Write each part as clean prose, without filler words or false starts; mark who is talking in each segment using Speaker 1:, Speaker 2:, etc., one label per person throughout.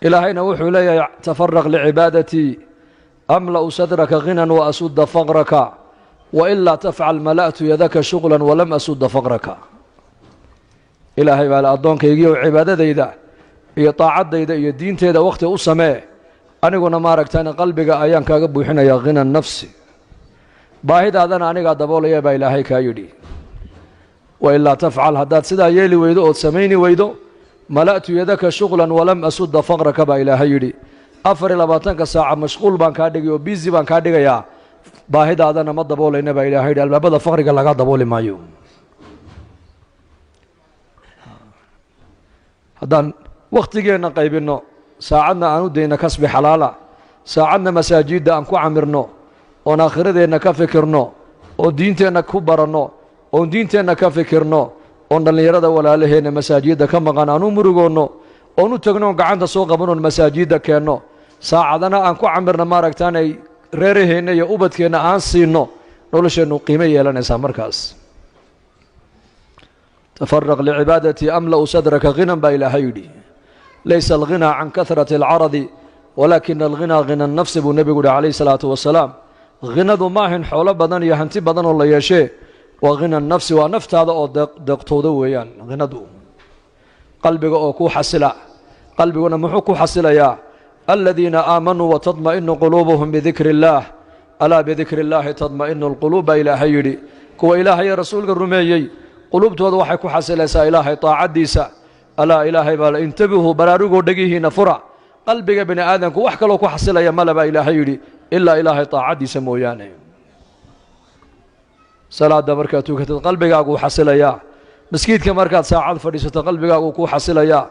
Speaker 1: إلهينا وحو لي تفرغ لعبادتي أملأ صدرك غنى وأسد فقرك وإلا تفعل ملأت يدك شغلا ولم أسد فقرك إلهي بقى أدونك يجيو عبادة ديدا هي طاعة ديدا هي الدين تيدا وقت أسماء أنا قلنا ما ركتان قلبك أيان كاقبو حين يا غنى النفس باهد هذا أنا قاعد أقول يا با إلهي كايدي وإلا تفعل هدات سدا يلي ويدو أو سميني ويدو ملأت يدك شغلا ولم أسد فقرك با إلهي يدي أفر لباتنك ساعة مشغول بان كادغي وبيزي بان كادغي يا باهد هذا أنا ما دبولينا با إلهي يدي البابا فقرك لغا دبولي مايو هدان وقتينا قيبنو ساعدنا أنو دينا كسب حلالا ساعدنا مساجد أنكو عمرنو oon aakhiradeena ka fikirno oo diinteenna ku baranno oon diinteenna ka fikirno oon dhallinyarada walaalaheenna masaajidda ka maqan aan u murugoonno oon u tagno gacanta soo qabanoon masaajidda keenno saacadana aan ku camirna maaragtaanay reeraheenna iyo ubadkeenna aan siinno nolosheennu qiimo yeelanaysaa markaas tafarraq licibaadati amla'u sadraka ghinan baa ilaahay yidhi laysa alghinaa can kahrati alcaradi walaakina alghinaa ghina annafsi buu nebigu yidhi calayhi salaatu wasalaam ghinadu maahin xoolo badan iyo hanti badan oo la yeeshee waa ghina nafsi waa naftaada oo deeqtooda weeyaan ghinadu qalbiga oo ku xasila qalbiguna muxuu ku xasilayaa aladiina aamanuu watadma'inu quluubuhum bidikri illaah alaa bidikri illaahi tadma'inu alquluub baa ilaahay yidhi kuwa ilaahay iyo rasuulka rumeeyey quluubtooda waxay ku xasilaysaa ilaahay taacaddiisa alaa ilaahay baa la intabihuu baraarugoo dhegihiina fura qalbiga bini aadamku wax kaloo ku xasilaya male baa ilaahay yidhi ilaa ilaahay taacaddiisa mooyaane salaada markaad tukatid qalbigaaguu xasilayaa maskiidka markaad saacad fadhiisato qalbigaaguu kuu xasilayaa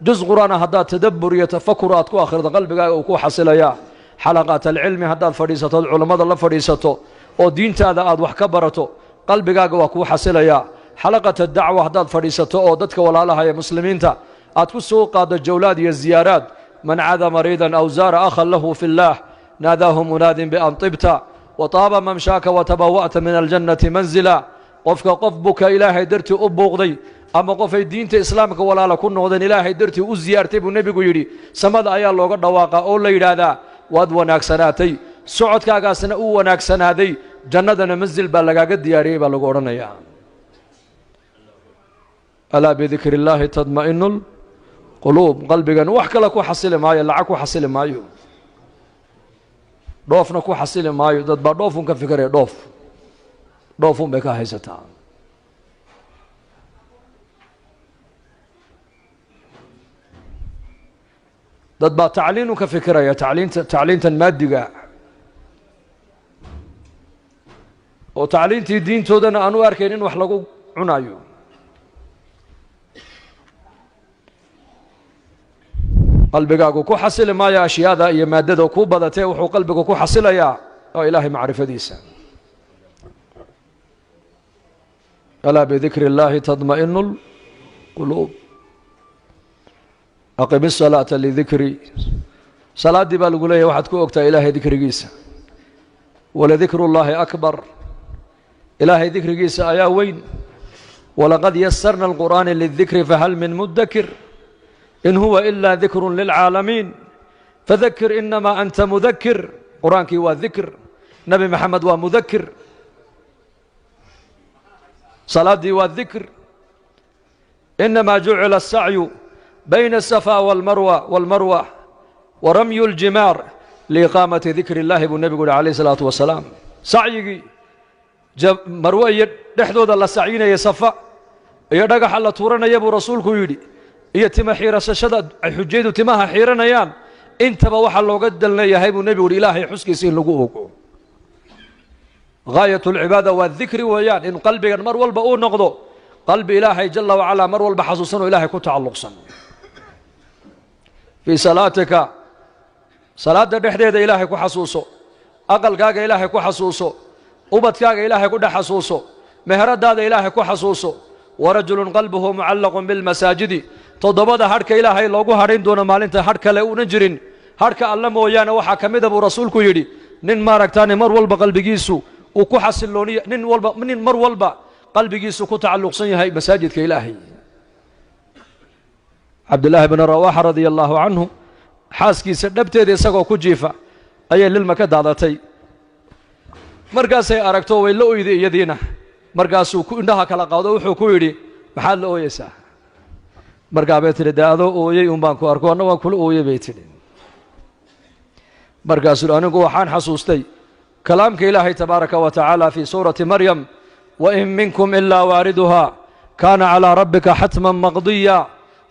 Speaker 1: juz qur'aana haddaad tadabbur iyo tafakur aad ku akhrido qalbigaaga uu kuu xasilayaa xalaqaat alcilmi haddaad fadhiisato ood culammada la fadhiisato oo diintaada aad wax ka barato qalbigaaga waa kuu xasilayaa xalaqat adacwa haddaad fadhiisato oo dadka walaalaha ee muslimiinta aad ku soo qaaddo jawlaad iyo ziyaaraad man cada mariidan aw zaara akhan lahu fi اllaah ناداه مناد بأن طبت وطاب ممشاك وتبوأت من الجنة منزلا قفك قفبك إلهي درتي أبوغضي أما قفي دينت إسلامك ولا لكن وذن إلهي درتي أزيارتي بالنبي يري سمد آيا الله قد واقع أولا يرادا وادوناك سناتي سعودك أقاسنا أوناك سنادي جنة منزل بلغا قد دياري بلغورنا يا ألا بذكر الله تطمئن القلوب قلبك وحك لك وحصل معي لعك وحصل معي dhoofna ku xasili maayo dad baa dhoofun ka fikiraya dhoofun bay ka haysataa dad baa tacliinun ka fikiraya tacliintan maadiga oo tacliintii diintoodana aan u arkayn in wax lagu cunayo qalbigaagu ku xasili maayo ashyaada iyo maadada ku badatee wuxuu qalbigu ku xasilayaa oo ilaahay macrifadiisa alaa bidikri illaahi tadma'inu alquluub aqimi الsalaata lidikri salaaddii baa lagu leeyahay waxaad ku ogtaa ilaahay dikrigiisa waladikru اllaahi akbar ilaahay dikrigiisa ayaa weyn walaqad yasarna alqur'aana lidikri fahal min mudakir إن هو إلا ذكر للعالمين فذكر إنما أنت مذكر قرآنك وذكر نبي محمد ومذكر صلاتي والذكر إنما جعل السعي بين الصفا والمروة ورمي الجمار لإقامة ذكر الله بالنبي عليه الصلاة والسلام سعي مروة يحدود الله سعينا يصفى يدقى حل تورنا يبو رسولك يدي iyo tima xiirashada ay xujaydu timaha xiiranayaan intaba waxa looga dalnayahay buu nabigu ilaahay xuskiisa in lagu ogo gaayatul ibada wa dhikri wayaan in qalbigan mar walba uu noqdo qalbi ilaahay jalla wa ala mar walba xasuusan oo ilaahay ku tacalluqsan fi salaatika salaada dhexdeeda ilaahay ku xasuuso aqalkaaga ilaahay ku xasuuso ubadkaaga ilaahay ku xasuuso meheradaada ilaahay ku xasuuso ورجل قلبه معلق بالمساجد تضبدا هركا إلهي لوغو هرين دون مالنتا هركا لأو نجرين هركا الله مويانا وحا كميدا بو رسولكو يدي نين ماركتاني مر والبا قلبيسو وكو حسلوني نين مر والبا قلبيسو كو تعلق سنيهاي مساجد كإلهي عبد الله بن رواحة رضي الله عنه xaaskiisa dhabteeda isagoo ku jiifa ayay lilma ka daadatay markaasay aragto way la oyday iyadiina markaasuu indhaha kala qaado wuxuu ku yidhi maxaad la ooyeysaa markaa bay tidhi dee adoo ooyey un baan ku arko anna waan kula ooyey bay tidhi markaasuu anigu waxaan xasuustay kalaamka ilaahay tabaaraka wa tacaala fii suurati maryam wain minkum ilaa waariduhaa kaana calaa rabbika xatman maqdiya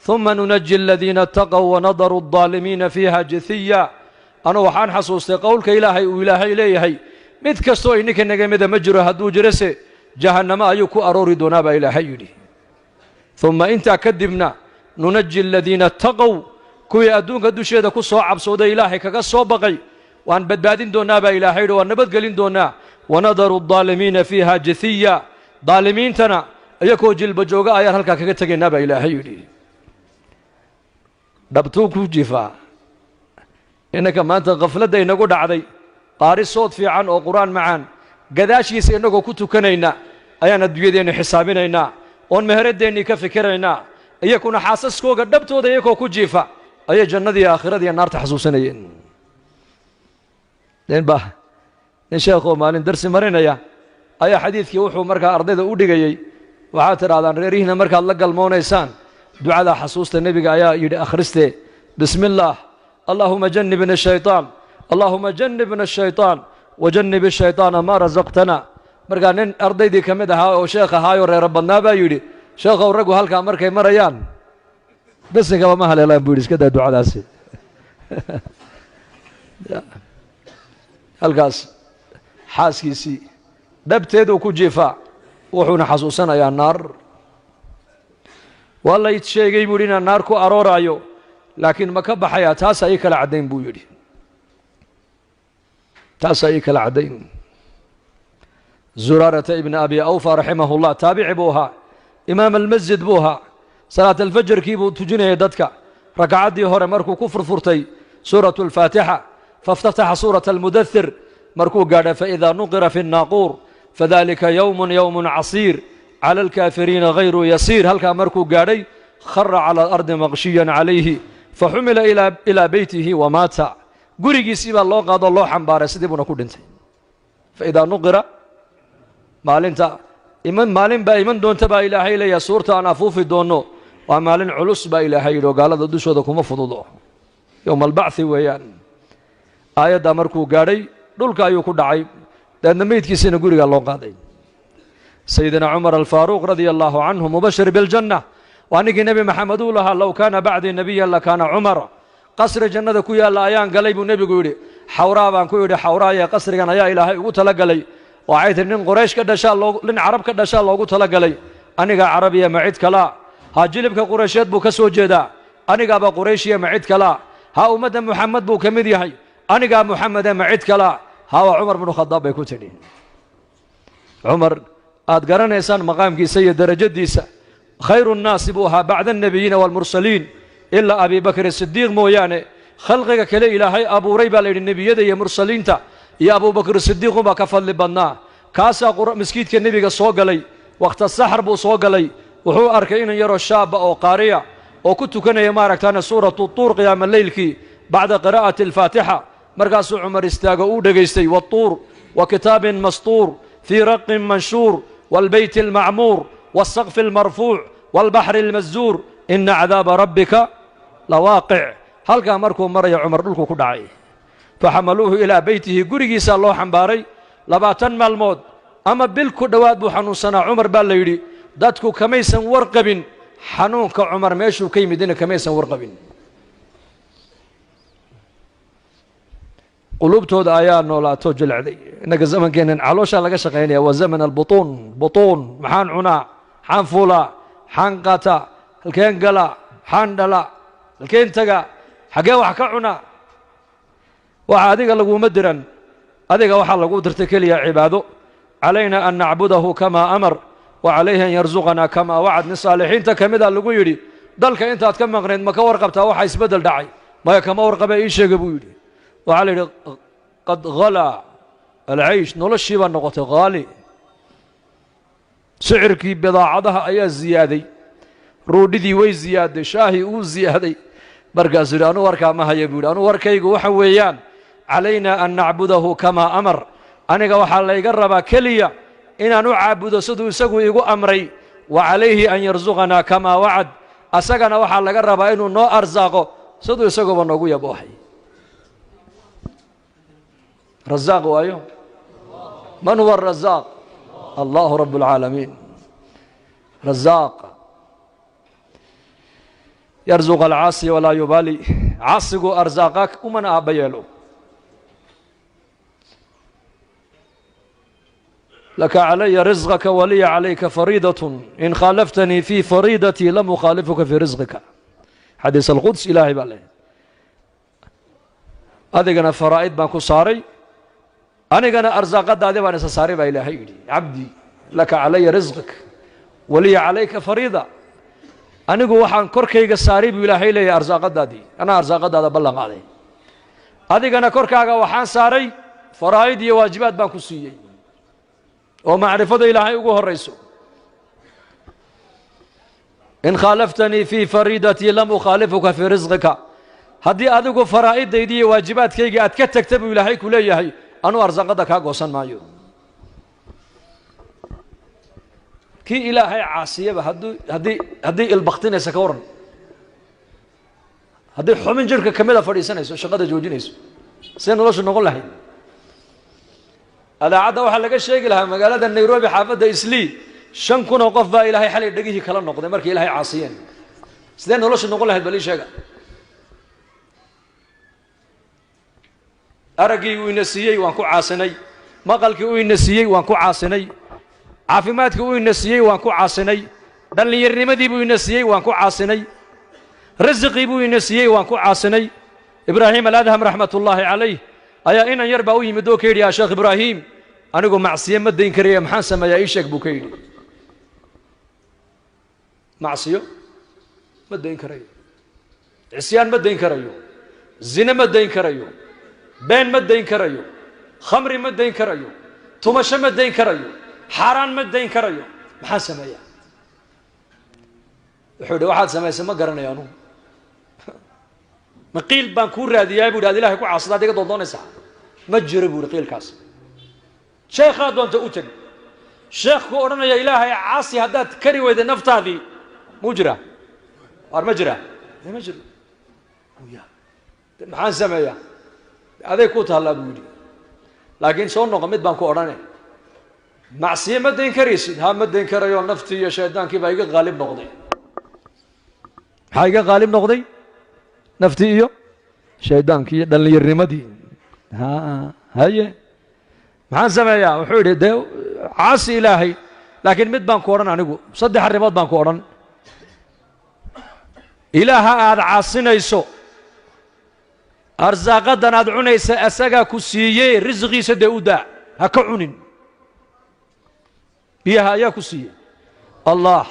Speaker 1: ثuma nunaji aladiina اtaqow wanadaru الظaalimiina fiiha jithiya anugu waxaan xasuustay qowlka ilaahay uu ilaahay leeyahay mid kastoo ininka naga mida ma jiro hadduu jirase jahannamo ayuu ku aroori doonaa baa ilaahay yidhi uma intaa kadibna nunaji aladiina اtaqow kuwii adduunka dusheeda ku soo cabsooday ilaahay kaga soo baqay waan badbaadin doonnaa baa ilaahay yidhi waan nabadgelin doonnaa wanadaru الظaalimiina fiiha jithiya daalimiintana iyakoo jilba jooga ayaan halkaa kaga tegaynaa baa ilaahay yidhi dhabtuu ku jifaa innaka maanta khafladda inagu dhacday qaari sood fiican oo qur'aan macaan gadaashiisa innagoo ku tukanayna ayaan adduunyadeenni xisaabinaynaa oon meheradeennii ka fikiraynaa iyakuna xaasaskooga dhabtooda iyakoo ku jiifa ayay jannadii aakhiradiiyo naarta xasuusanayeen nin sheekhoo maalin darsi marinaya ayaa xadiidkii wuxuu markaa ardayda u dhigayey waxaad tidhahdaan reerihiina markaad la galmoonaysaan ducadaa xasuusta nebiga ayaa yidhi akhristee bismi illaah allaahuma jannibna shayطaan allaahuma jannibna shayطaan wajannib shayطaana maa rasaqtana markaa nin ardaydii ka mid ahaa oo sheekh ahaayoo reero badnaa baa yidhi sheekhow raggu halkaa markay marayaan besinkaba ma haleelaan buu yidhi iska daa ducadaasi halkaas xaaskiisii dhabteeduu ku jiifaa wuxuuna xasuusanayaa naar waa lay sheegay buu yidhi inaan naar ku arooraayo laakiin ma ka baxayaa taasaa ii kala caddayn buu yidhi taasaa ii kala caddayn zuraarata ibna abi awfa raximahu llah taabici buu ahaa imaam almasjid buu ahaa salaat alfajarkii buu tujinayay dadka rakacaddii hore markuu ku furfurtay suuratu alfaatixa fاftataxa suuraة almudathir markuu gaadha faidaa nuqira fi الnaaquur fadalika yowm casiir clى alkaafiriina hayru yasiir halkaa markuu gaadhay khara calى alardi maqshiyan calayhi faxumila ilaa beytihi wamaata gurigiisii baa loo qaadoo loo xambaaray sidii buuna ku dhintay faidaa nuqira maalin baa iman doonta baa ilaahay leeyaha suurta aan afuufi doonno waa maalin culus baa ilaahay yidhi oo gaalada dushooda kuma fududo yowma albachi weeyaan aayaddaa markuu gaadhay dhulka ayuu ku dhacay dabeedna meydkiisiina gurigaa loo qaaday sayidina cumar alfaaruuq radia allaahu canhu mubashir biljanna waa ninkii nebi maxamed uu lahaa low kaana bacdii nebiyan lakaana cumar qasri jannada ku yaalla ayaan galay buu nebigu yidhi xawraa baan ku yidhi xawraayee qasrigan ayaa ilaahay ugu tala galay waxay tihi nin quraysh ka dhashaa nin carab ka dhashaa loogu tala galay anigaa carabiya ma cid kalaa ha jilibka quraysheed buu ka soo jeedaa anigaaba qurayshiya ma cid kalaa ha ummadda muxamed buu ka mid yahay anigaa muxamede ma cid kalaa ha waa cumar binu khadaab bay ku tidhi cumar aad garanaysaan maqaamkiisa iyo derajadiisa khayru nnaasi buu ahaa bacda annebiyiina waalmursaliin ilaa abi bakr sidiiq mooyaane khalqiga kale ilaahay abuuray baa layidhi nebiyada iyo mursaliinta iyo abubakr sidiiqunbaa ka fadli badnaa kaasaa maskiidka nebiga soo galay wakhta saxar buu soo galay wuxuu arkay inan yaroo shaaba oo qaariya oo ku tukanaya maaragtaane suuratu tuur qiyaama leylkii bacda qiraa'ati alfaatixa markaasuu cumar istaago uu dhegaystay watuur wa kitaabin mastuur fii raqin manshuur waalbeyti almacmuur waalsaqfi almarfuuc waalbaxri almasduur ina cadaaba rabbika lawaaqic halkaa markuu maraya cumar dhulku ku dhacay faxamaluuhu ilaa beytihi gurigiisaa loo xambaaray 20 maalmood ama bil ku dhowaad buu xanuunsanaa cumar baa la yidhi dadku kamaysan warqabin xanuunka cumar meeshuu ka yimidina kamaysan warqabin qulubtooda ayaa noolaato jilcday innaga zamankeennan calooshaa laga shaqaynaya waa zaman albutuun maxaan cunaa maxaan fuulaa maxaan qaataa halkeen galaa maxaan dhalaa halkeen tagaa xaggee wax ka cunaa waxa adiga laguma diran adiga waxaa lagu dirtay keliya cibaado calayna an nacbudahu kamaa amar wa calayhi an yarsuqanaa kamaa wacad nin saalixiinta ka mida lagu yidhi dalka intaad ka maqnayd ma ka warqabtaa waxa isbeddel dhacay maya kama warqabee ii sheega buu yidhi waxaa la yidhi qad halaa alcaysh noloshii baa noqotay haali sicirkii bidaacadaha ayaa ziyaaday roodhidii way ziyaaday shaahii uu ziyaaday markaasuu yidhi anuu warkaa ma haya buu yidhi anuu warkaygu waxa weeyaan calaynaa an nacbudahu kamaa amar aniga waxaa layga rabaa keliya inaan u caabudo siduu isagu igu amray wa calayhi an yarsuqanaa kamaa wacad asagana waxaa laga rabaa inuu noo arsaaqo siduu isaguba noogu yaboohay razaaq waayo man huwa arazaaq allahu rabb اlcaalamiin razaaq yarzuq alcaasi walaa yubaali caasigu arsaaqa umana aabba yeelo laka calaya risqaka waliya calayka fariidaة in khaalaftanii fii fariidatii lam ukhaalifuka fii risqika xadiis alquds ilaahay baa leeyahay adigana faraa'id baan ku saaray anigana arsaaqadaadi baan isa saaray baa ilaahay yidhi cabdii laka calaya risqak waliya calayka fariida anigu waxaan korkayga saaray buu ilaahay leeyahay arsaaqadaadii anaa arsaaqadaada ballan qaaday adigana korkaaga waxaan saaray faraa'id iyo waajibaad baan ku siiyey oo macrifada ilaahay ugu horayso in khaalaftanii fii fariidatii lam ukhaalifuka fii risqika haddii adigu faraa'idaydi iyo waajibaadkayga aad ka tagta buu ilaahay ku leeyahay anuu arsaaqada kaa goosan maayo kii ilaahay caasiyaba haddii ilbaktinaysa ka waran haddii xubin jirhka ka mida fadhiisanayso shaqada joojinayso see noloshu noqon lahayd adaacadda waxaa laga sheegi lahaa magaalada nairobi xaafadda islii 5,000 oo qof baa ilaahay xalay dhegihii kala noqday markay ilaahay caasiyeen sidee noloshu noqon lahayd bal ii sheega araggii uu ina siiyey waan ku caasinay maqalkii uu ina siiyey waan ku caasinay caafimaadkii uu ina siiyey waan ku caasinay dhallinyarnimadii buu ina siiyey waan ku caasinay rasiqii buu ina siiyey waan ku caasinay ibraahim aladham raxmatullaahi calayh ayaa inan yar baa u yimid oo ka yidhi yaa sheekh ibraahim anigu macsiyo ma dayn karaya maxaan sameeyaa ii sheeg buu ka yidhi macsiyo ma dayn karayo cisyaan ma dayn karayo zine ma dayn karayo been ma dayn karayo khamri ma dayn karayo tumasho ma dayn karayo xaaraan ma dayn karayo maxaan sameeyaa wuxuu yidhi waxaad samaysay ma garanayo anugu ma qiil baan kuu raadiyaa buu yidhi ad ilahay ku caasada ad iga doondoonaysaa ma jiro buu yidhi qiilkaas sheekhaa doonta u teg sheekh ku odhanaya ilaahay caasi haddaad kari weyday naftaadii muu jiraa waar ma jiraa ma jiro maxaan sameeyaa aday ku taallaa buu yidhi laakiin soo noqo mid baan ku odhane macsiye ma dayn karaysid ha ma dayn karayo naftii iyo shaydaankii baa iga qaalib noqday maxaa iga qaalib noqday naftii iyo shaydaankii iyo dhallinyarnimadii haye maxaan sameeyaa wuxuu yidhi dee caasi ilaahay laakiin mid baan ku odhan anigu 3 arrimood baan ku odhan ilaaha aad caasinayso arsaaqadan aad cunaysa asagaa ku siiyey risqiisa dee u daa ha ka cunin biyaha ayaa ku siiyey allah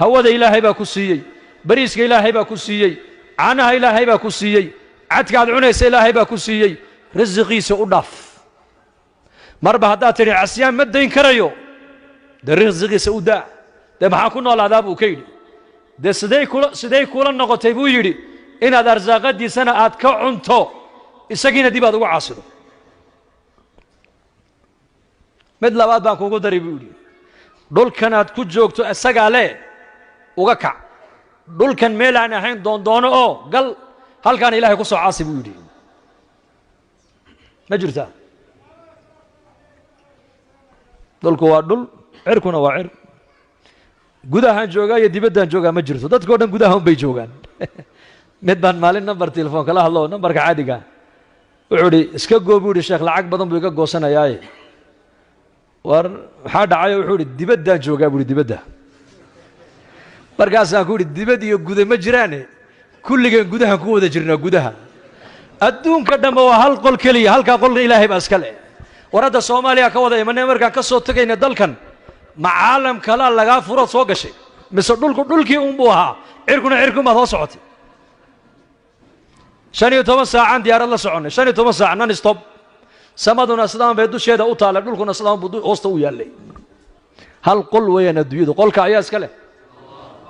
Speaker 1: hawada ilaahay baa ku siiyey bariiska ilaahay baa ku siiyey caanaha ilaahay baa ku siiyey cadka aad cunaysa ilaahay baa ku siiyey risqiisa u dhaaf marba haddaad tidhi casyaan ma dayn karayo dee risqiisa u daa dee maxaa ku noolaadaa buu ka yidhi dee siday kula noqotay buu yidhi inaad arsaaqadiisana aad ka cunto isagiina dib aad ugu caasido mid labaad baan kuugu dari buu yidhi dhulkan aad ku joogto isagaa le uga kac dhulkan meel aan ahayn doondoono oo gal halkaan ilaahay ku soo caasi buu yidhi ma jirtaa dhulku waa dhul cirkuna waa cir gudahaan joogaa iyo dibaddaan joogaa ma jirto dadkao dhan gudaha un bay joogaan mid baan maalin number telefoon kala hadlo numbarka caadiga wuxuu idhi iska goo buu yidhi sheekh lacag badan buu iga goosanayaaye war maxaa dhacayo wuxuu idhi dibaddaan joogaa buu ihi dibadda markaasaan ku idhi dibad iyo guda ma jiraane kulligeen gudahaan ku wada jirnaa gudaha adduunka dhanba waa hal qol keliya halkaa qolna ilaahay baa iska leh war hadda soomaaliya ka wada imanee markaan ka soo tegayna dalkan ma caalam kalaa lagaa furood soo gashay mise dhulkii unbuu ahaa cirkuna cirkumaad hoo socotay 15 saacaan diyaarad la soconnay 15 saac non stop samaduna sidaan bay dusheeda u taallay dhulkuna sidaan buu hoosta u yaallay hal qol weeyaan adduunyadu qolka ayaa iska leh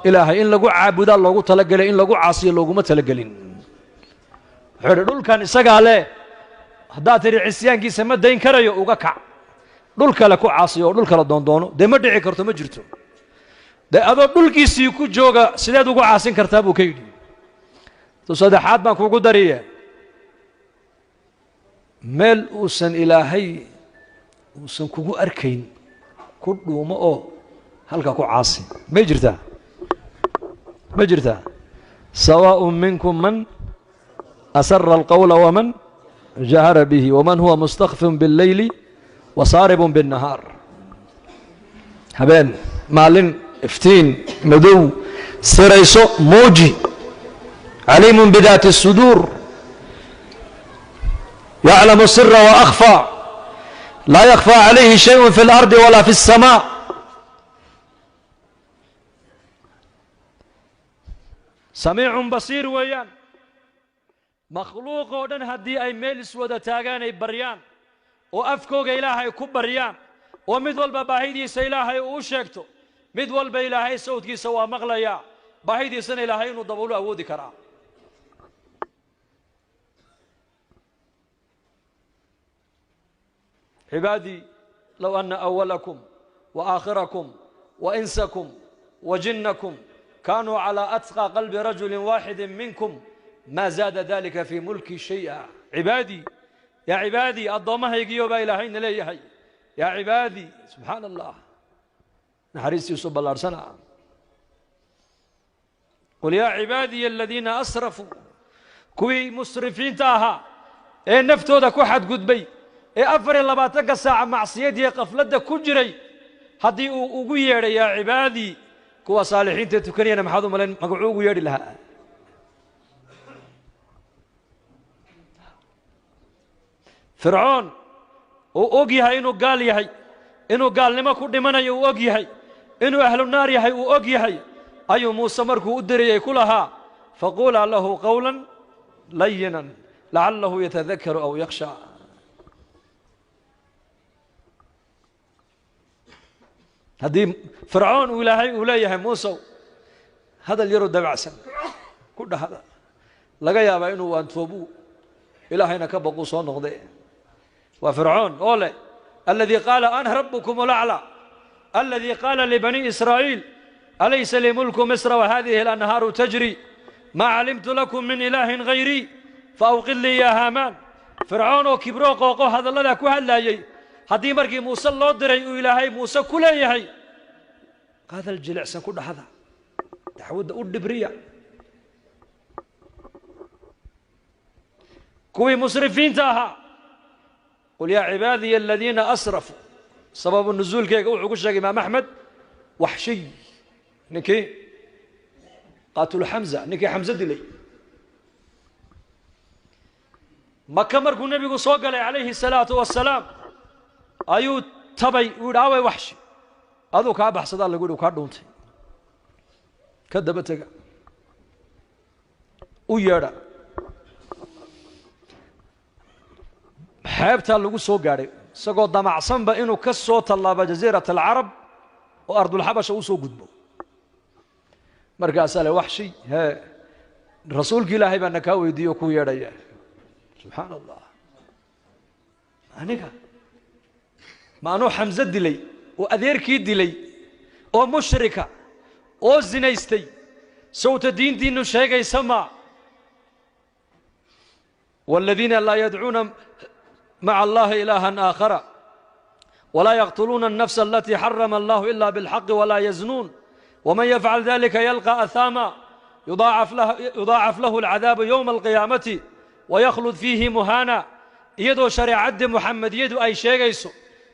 Speaker 1: ilaahay in lagu caabudaa loogu talagalay in lagu caasiyo looguma talagelin دول كان إسقاله هذا تري عصيان كي سمد دين كريو وقع دول كلا كو عاصيو دول كلا دونو ده ما دعي كرتو مجرتو ده هذا دول كي سيكو جوجا سيدا وقع عاصين كرتابو كيدي تصدق حد ما كوكو دريه ميل وسن إلهي وسن كوكو أركين كله ما هلكا كو عاصي ما جرتا سواء منكم من أسر القول ومن جهر به ومن هو مستخف بالليل وصارب بالنهار هبين مالين افتين مدو سريسو موجي عليم بذات الصدور يعلم السر وأخفى لا يخفى عليه شيء في الأرض ولا في السماء سميع بصير ويان مخلوق ودن هدي أي ميلس ودا تاغان أي بريان وأفكوغ إلهي كبريان ومدول بباهيدي سيلاهي وشيكتو مدول بإلهي سوتكي سوا مغليا باهيدي سن إلهي ندبولو أودي كرا عبادي لو أن أولكم وآخركم وإنسكم وجنكم كانوا على أتقى قلب رجل واحد منكم ما زاد ذلك في ملكي شيئا عبادي يا عبادي الضمه يجيو بإلهين ليهي يا عبادي سبحان الله نحريس يصب الأرسنة قل يا عبادي الذين أسرفوا كوي مسرفين تاها إيه نفتو دا كوحد قدبي إيه أفر الله باتك ساعة معصيتي قفلت دا كجري هدي أقوير يا عبادي كوا صالحين تتكنين محاضو ملين مقعوق يري لها فرعون وأوجيها إنه قال يهي إنه قال لما كل من يوجيها إنه أهل النار يهي وأوجيها أي موسى مركو أدري كلها فقول له قولا لينا لعله يتذكر أو يخشى هذه فرعون ولايه موسى هذا اللي يرد بعسا كل هذا لقى يا بينه وانتوبوا إلهينا كبقوا صون غضي وفرعون أولي الذي قال أنا ربكم الأعلى الذي قال لبني إسرائيل أليس لي ملك مصر وهذه الأنهار تجري ما علمت لكم من إله غيري فأوقل لي يا هامان فرعون وكبروا قوقوا هذا الله لك وهلا يي هذه مركي موسى الله دري إلهي موسى كله يهي هذا الجلع سنكون هذا تحود أدبريا كوي مسرفين تاها قل يا عبادي الذين أسرفوا سبب النزول كي يقول شيخ إمام أحمد وحشي نكي قاتل حمزة نكي حمزة دلي مكة مركو النبي صلى عليه الصلاة والسلام أيو تبي وداوي وحشي هذا كابح صدق اللي يقولوا كادونتي كذبتك ويرى حيبتها اللي سو غاري سقو دمعسن با انو كسو طلاب جزيره العرب وارض الحبشه وسو غدبو markaas ale waxshi he rasuulka ilaahay baa naga weydiyo ku yeedhaya subhanallah aniga maanu xamza dilay oo adeerkii dilay oo mushrika oo zinaystay sawta diintiinu sheegaysa ma والذين لا يدعون مع الله إلها آخر ولا يقتلون النفس التي حرم الله إلا بالحق ولا يزنون ومن يفعل ذلك يلقى أثاما يضاعف له العذاب يوم القيامة ويخلد فيه مهانا يدو شريعة محمد يدو أي شيء يسو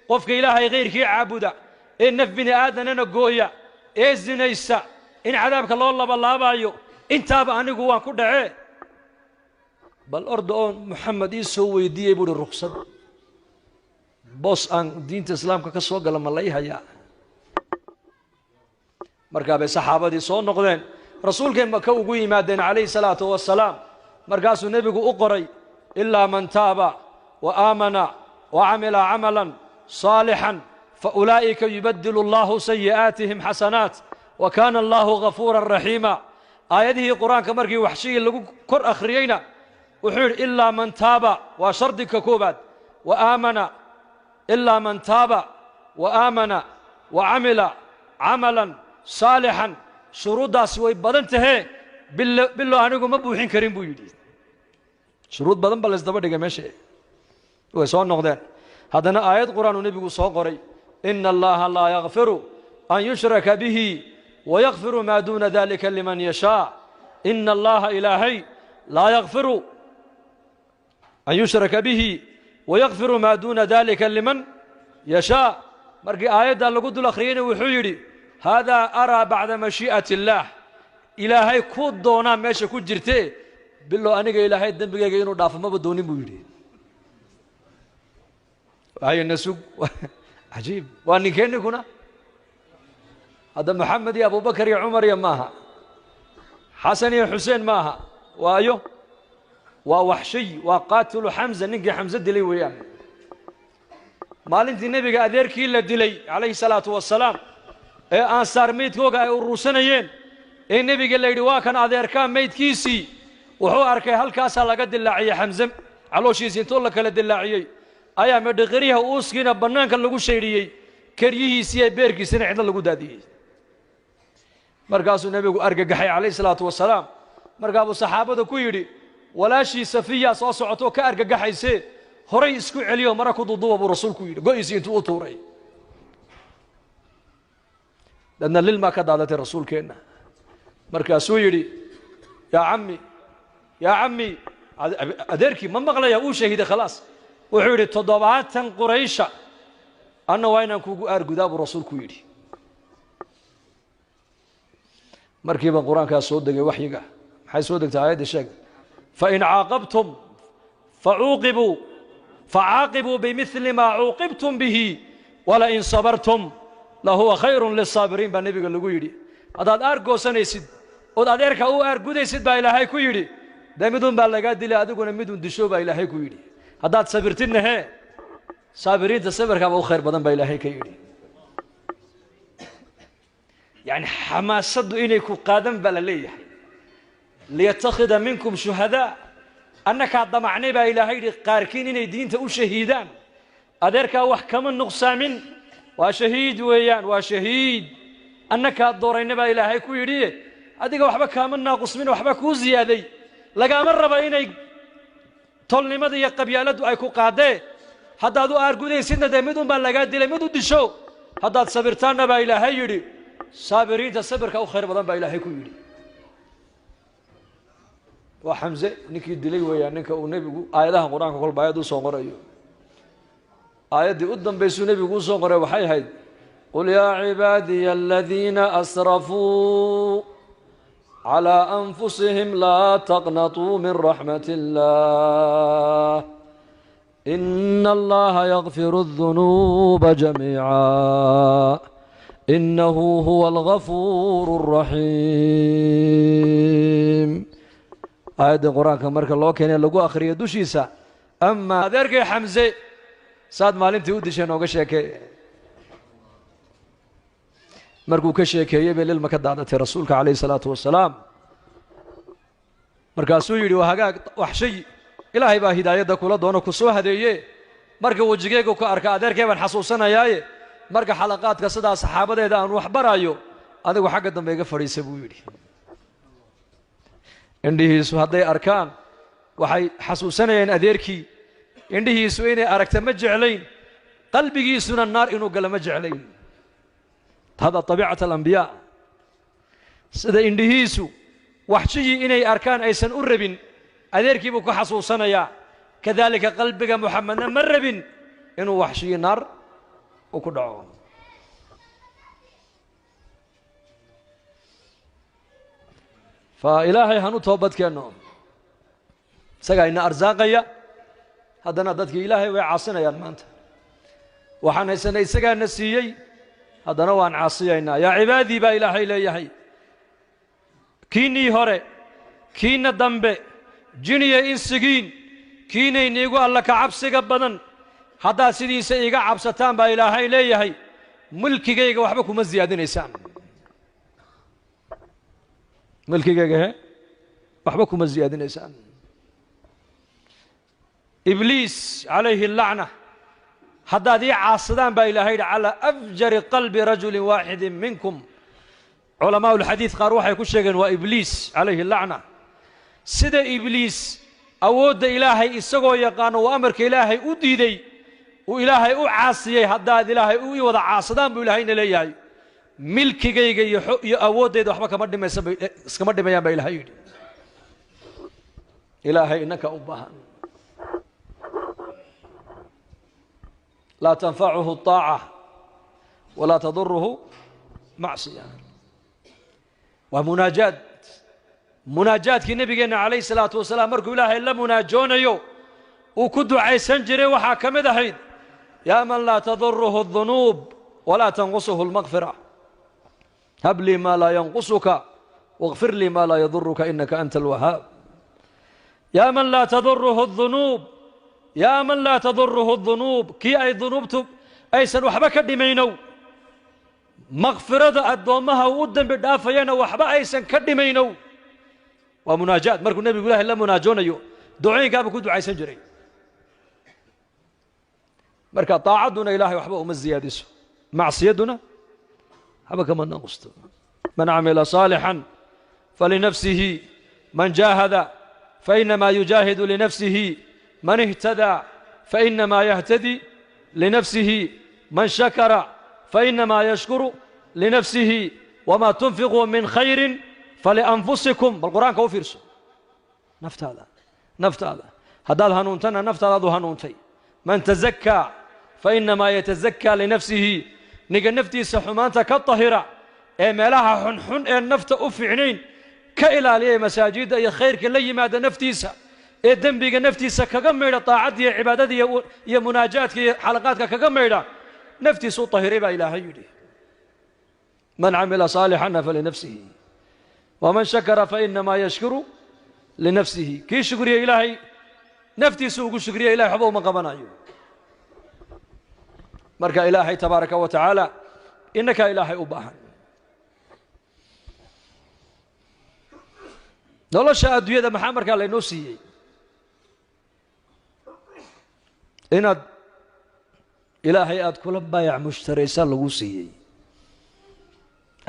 Speaker 1: قفك إلهي غير كي عابدا إن نف بني آدم نقويا إيه الزنيسا إن عذابك الله بالله بايو إن تاب أني قوان كل عيه بل أرض محمد يسوي دي يبود الرخصة بوس أن دين الإسلام كسوق لما الله يهيا مركب الصحابة دي صون نقدين رسول كان مكو قوي مادين عليه الصلاة والسلام مركز النبي أقري إلا من تاب وآمن وعمل عملا صالحا فأولئك يبدل الله سيئاتهم حسنات وكان الله غفورا رحيما آياته قرآن كمركي وحشي اللي كر أخرينا وحول إلا من تاب وشرطك كوبات وآمن إلا من تاب وآمن وعمل عملا صالحا شروط داس way badan tahay billo anigu ma buuxin karin buu yidhi shuruud badan baa la isdaba dhigay meesha way soo noqdeen haddana aayad quraan uu nebigu soo qoray ina allaha laa yakfiru an yushraka bihi wayakfiru maa duuna dalika liman yashaa ina allaha ilaahay laa yakfiru an yushraka bihi wayakfiru maa duuna dalika liman yashaa markii aayaddaa lagu dul akhriyeyna wuxuu yidhi haadaa araa bacda mashii'ati illaah ilaahay ku doonaa meesha ku jirte bilow aniga ilaahay dembigayga inuu dhaafo maba doonin buu yidhi hayna sug cajiib waa ninkeennikuna hadda maxamed iyo abubakar iyo cumar iyo maaha xasan iyo xuseen maaha waayo waa waxshiy waa qaatilu xamza ninkii xamse dilay weeyaan maalintii nebiga adeerkii la dilay calayhi salaatu wasalaam ee aansaar meydkooga ay urursanayeen ee nebiga la yidhi waa kan adeerkaa meydkiisii wuxuu arkay halkaasaa laga dilaaciyey xamse calooshiisii intoo la kala dilaaciyey ayaa medhiqiryaha uuskiina bannaanka lagu shaydhiyey keryihiisii ee beerkiisina cidlo lagu daadiyey markaasuu nebigu argagaxay calayhi salaatu wasalaam markaa buu saxaabada ku yidhi walaashii safiya soo socotoo ka argagaxaysee horay isku celiyo mara ku duuduuba buu rasuulku yidhi go'isii intuu u tuuray dadna lilmaa ka daadatay rasuulkeenna markaasuu yidhi yaa cammi adeerkii ma maqlaya uu shahiiday khalaas wuxuu yidhi 70 quraysha anna waa inaan kuugu aargudaa buu rasuulku yidhi markiiba qur-aankaa soo degay waxyiga maxay soo degtay aayadda sheeg fain caaqabtum facuuqibuu facaaqibuu bimili maa cuuqibtum bihi walain sabartum lahuwa khayrun lisaabiriin baa nebiga lagu yidhi haddaad aargoosanaysid ood adeerka u aargudaysid baa ilaahay ku yidhi dee midun baa lagaa dilay adiguna midun disho baa ilaahay ku yidhi haddaad sabirtidna hee saabiriinta sabirkaaba u khayr badan baa ilaahay ka yidhi يعني حماسد إني كقادم بلا ليه ليتخذ منكم شهداء أنك ضمعني با إلى هيد قاركين إني دين تقول شهيدان أدرك وحكم النقسامين وشهيد ويان وشهيد أنك الدورين با إلى هيك ويريه أديك وحبك من ناقص منه وحبك وزيادة لقى مرة بيني طلني ماذا يقبيالد أيكو قاده هذا دو أرجودي سنة دمدون بلغات دي لمدو دشوا هذا صبرتان با إلى هيدي صابرين تصبر كأو خير بدن با إلى هيك ويري وحمزة نكي دلي ويا نك ونبي آياتها قرآن كل بايد وصغر أيوه آيات دي قدام بيسو نبي وصغر وحي هيد قل يا عبادي الذين أسرفوا على أنفسهم لا تقنطوا من رحمة الله إن الله يغفر الذنوب جميعا إنه هو الغفور الرحيم آيات القرآن كمرك الله كان لقوا آخر يدوشيسا أما ذلك حمزة صاد مالين تودي شنو كشيكي مركو كشيكي يبي للمكدادة رسولك عليه الصلاة والسلام مركاسو يدي وهاجا وحشي إلهي با هداية كولا دونا كسو هديه مركو وجيجو كأركا ذلك من حسوسنا ياي مركا حلقات كسدا صحابة إذا أن وحبرايو هذا وحاجة دم بيجا فريسة بويري عندي سهدي أركان وحي حسوسنا ين أديركي عندي سويني أركت مجعلين قلبي سنا النار إنه قال مجعلين هذا طبيعة الأنبياء سيدا إندهيسو وحشي إني أركان أيسن أربين أديركي بكو حسوسنا يا كذلك قلبك محمد مربين إنه وحشي النار وكدعوه فإلهي هنو توبت كأنه سقى إن أرزاقيا هذا ندتك إلهي وعاصنا يا المانت وحنا سنة سقى النسيي هذا نوع عاصينا يا عبادي با إلهي لا يحي كيني هري كين الدنبه جني إنسجين كيني نيجو الله كعبسك بدن هذا سيدي سيجا عبستان با إلهي لا يحي ملكي جيجا وحبكم الزيادة نسان ملكي جيجا وحبكم الزيادة نسان إبليس عليه اللعنة حتى ذي عاصدان با إلهي على أفجر قلب رجل واحد منكم علماء الحديث قالوا يكون شيئا وإبليس عليه اللعنة سيد إبليس أود إلهي إسقو يقان وأمرك إلهي أديدي وإلهي أعاصي حتى إلهي وضع عاصدان بإلهي نليهي ملكي جاي أود إذا حبك مدي ما يسمى اسكمدي ما يبى إلهي إلهي إنك أبها لا تنفعه الطاعة ولا تضره معصية ومناجات كي نبينا عليه الصلاة والسلام مركو إلهي إلا مناجون يو وكدو عيسان جري وحاكم دهيد يا من لا تضره الذنوب ولا تنقصه المغفرة هب لي ما لا ينقصك واغفر لي ما لا يضرك إنك أنت الوهاب يا من لا تضره الذنوب يا من لا تضره الذنوب كي أي ذنوب أي سنوحبك دمينو مغفرة الدومها ودن بدافين وحبا أي سن كدمينو ومناجات مركو النبي يقول الله مناجون يو دعين قابل كدو عيسان جري مركا طاعتنا إلهي وحبا أمزيادسه معصيتنا حبا كمان نقصد من عمل صالحا فلنفسه من جاهد فإنما يجاهد لنفسه من اهتدى فإنما يهتدي لنفسه من شكر فإنما يشكر لنفسه وما تنفقوا من خير فلأنفسكم بالقرآن كوفيرسو نفت هذا هذا هنونتنا نفت هذا هنونتي من تزكى فإنما يتزكى لنفسه نيجا نفتي سحمانتا كالطهرة مالها حنحن النفط أفعنين كإلالية مساجد يا خير كلي ماذا نفتيسا الدنبيق نفتيسا كقميرا طاعت يا عبادتي يا مناجات يا حلقات كقميرا نفتيس طهري با إلهي يدي من عمل صالحا فلنفسه ومن شكر فإنما يشكر لنفسه كي شكر يا إلهي نفتيس وشكر يا إلهي حبو مقبنا مركا إلهي تبارك وتعالى إنك إلهي أباها nolosha adduunyada maxaa markaa laynoo siiyey inaad ilaahay aad kula baayac mushtaraysa lagu siiyey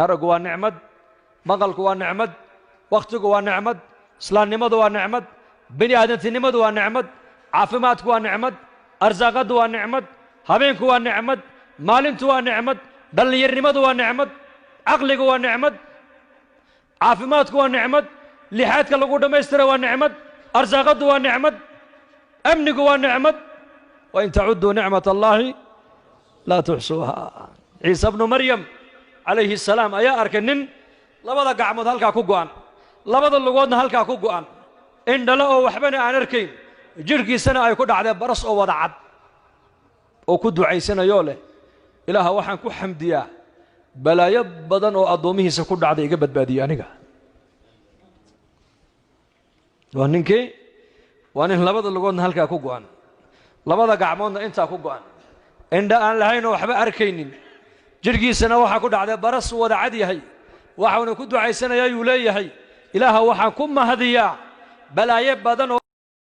Speaker 1: araggu waa nicmad maqalku waa nicmad wakhtigu waa nicmad islaamnimadu waa nicmad bini aadantinimadu waa nicmad caafimaadku waa nicmad arsaaqadu waa nicmad habeenku waa nicmad maalintu waa nicmad dhallinyarnimadu waa nicmad caqligu waa nicmad caafimaadku waa nicmad لحياتك لو قد ما يسترى ونعمد أرزاقه ونعمد أمنك ونعمد وإن تعدوا نعمة الله لا تحصوها عيسى ابن مريم عليه السلام أيا أركنن لبدا قعمد هلكا كوغوان لبدا لغودنا هلكا كوغوان إن دلأوا وحبنا عن أركين جركي سنة أي كود عذاب برس أو وضعد أو كدو عيسنا يوله إله وحن كو حمديا بلا يبدن أو أضومه سكود عذاب يقبد باديانك وانكي وان لبدا لغودنا هلكا كوغوان لبدا قعمودنا انتا كوغوان إن دان لهين وحبا أركينين جرجيسنا waxa ku dhacday baras wada cad yahay waxaanu ku ducaysanaya yuuleeyahay ilaaha waxaan ku mahadiyaa balaaye badan